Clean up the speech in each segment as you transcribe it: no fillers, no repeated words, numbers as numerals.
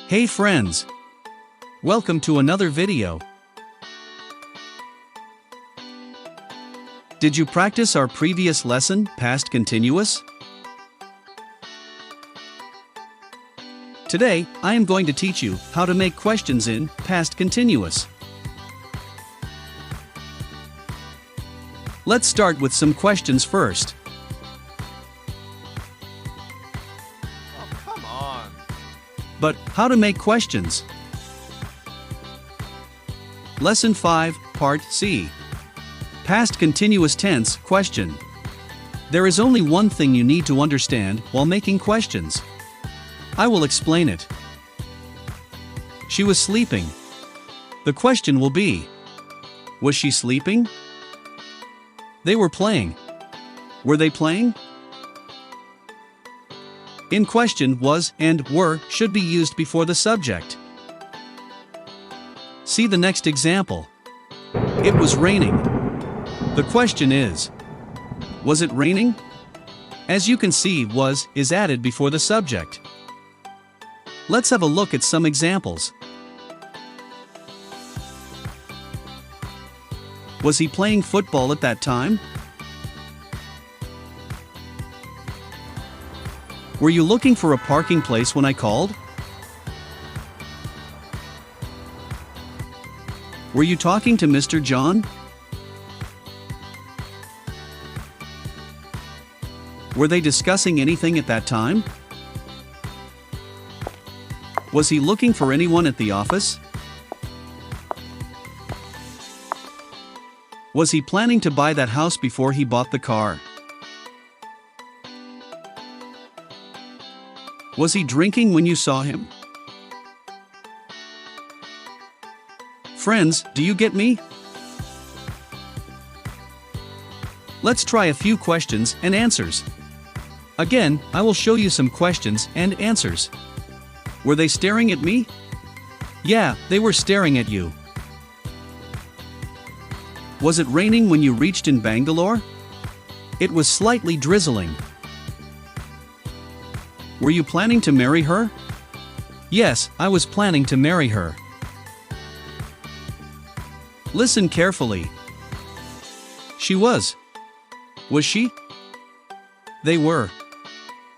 Hey friends! Welcome to another video. Did you practice our previous lesson, past continuous? Today, I am going to teach you how to make questions in past continuous. Let's start with some questions first. Oh, come on. But how to make questions? Lesson 5, Part C. Past continuous tense question. There is only one thing you need to understand while making questions. I will explain it. She was sleeping. The question will be, was she sleeping? They were playing. Were they playing? In question, was and were should be used before the subject. See the next example. It was raining. The question is, was it raining? As you can see, was is added before the subject. Let's have a look at some examples. Was he playing football at that time? Were you looking for a parking place when I called? Were you talking to Mr. John? Were they discussing anything at that time? Was he looking for anyone at the office? Was he planning to buy that house before he bought the car? Was he drinking when you saw him? Friends, do you get me? Let's try a few questions and answers. Again, I will show you some questions and answers. Were they staring at me? Yeah, they were staring at you. Was it raining when you reached in Bangalore? It was slightly drizzling. Were you planning to marry her? Yes, I was planning to marry her. Listen carefully. She was. Was she? They were.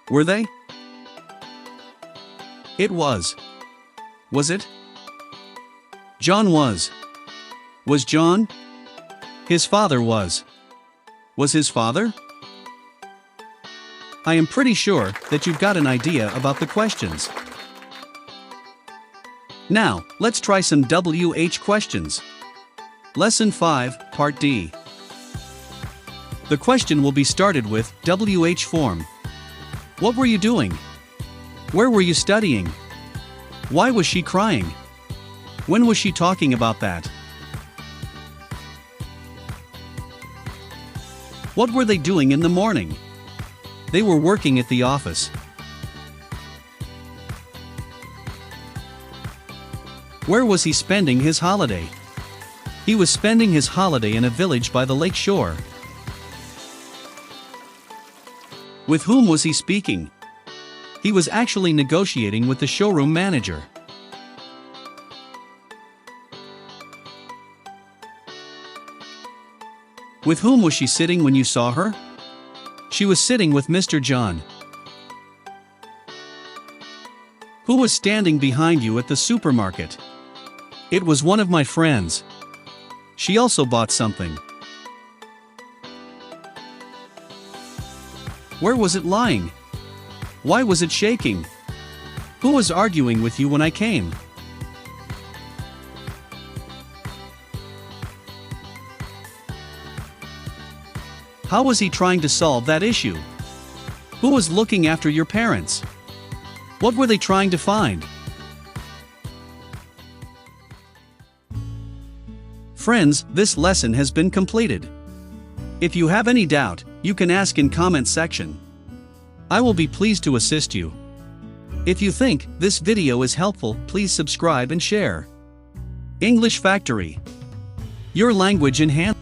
Were they? It was. Was it? John was. Was John? His father was. Was his father? I am pretty sure that you've got an idea about the questions. Now, let's try some WH questions. Lesson 5, Part D. The question will be started with WH form. What were you doing? Where were you studying? Why was she crying? When was she talking about that? What were they doing in the morning? They were working at the office. Where was he spending his holiday? He was spending his holiday in a village by the lake shore. With whom was he speaking? He was actually negotiating with the showroom manager. With whom was she sitting when you saw her? She was sitting with Mr. John. Who was standing behind you at the supermarket? It was one of my friends. She also bought something. Where was it lying? Why was it shaking? Who was arguing with you when I came? How was he trying to solve that issue? Who was looking after your parents? What were they trying to find? Friends, this lesson has been completed. If you have any doubt, you can ask in comment section. I will be pleased to assist you. If you think this video is helpful, please subscribe and share. English Factory. Your language in hand.